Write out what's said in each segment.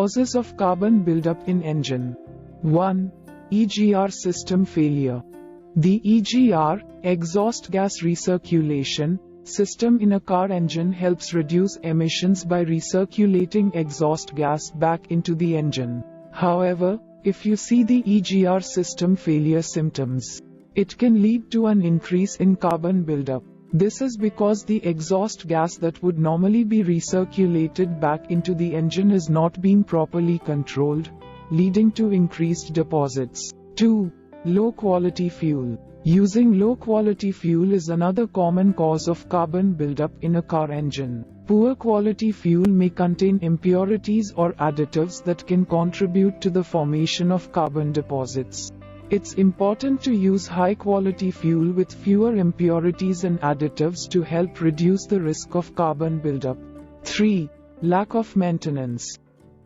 Causes of carbon buildup in engine. 1. EGR system failure. The EGR, exhaust gas recirculation, system in a car engine helps reduce emissions by recirculating exhaust gas back into the engine. However, if you see the EGR system failure symptoms, it can lead to an increase in carbon buildup. This is because the exhaust gas that would normally be recirculated back into the engine is not being properly controlled, leading to increased deposits. 2. Low quality fuel. Using low quality fuel is another common cause of carbon buildup in a car engine. Poor quality fuel may contain impurities or additives that can contribute to the formation of carbon deposits. It's important to use high-quality fuel with fewer impurities and additives to help reduce the risk of carbon buildup. 3. Lack of maintenance.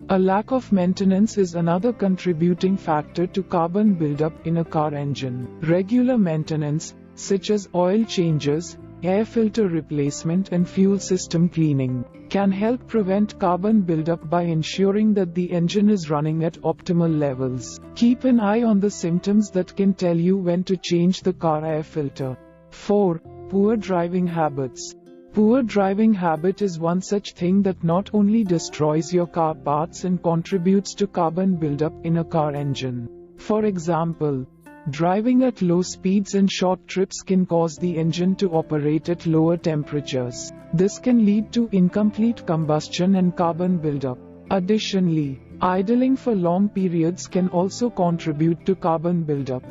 A lack of maintenance is another contributing factor to carbon buildup in a car engine. Regular maintenance, such as oil changes, air filter replacement and fuel system cleaning, can help prevent carbon buildup by ensuring that the engine is running at optimal levels. Keep an eye on the symptoms that can tell you when to change the car air filter. 4. Poor driving habits. Poor driving habit is one such thing that not only destroys your car parts and contributes to carbon buildup in a car engine. For example, driving at low speeds and short trips can cause the engine to operate at lower temperatures. This can lead to incomplete combustion and carbon buildup. Additionally, idling for long periods can also contribute to carbon buildup.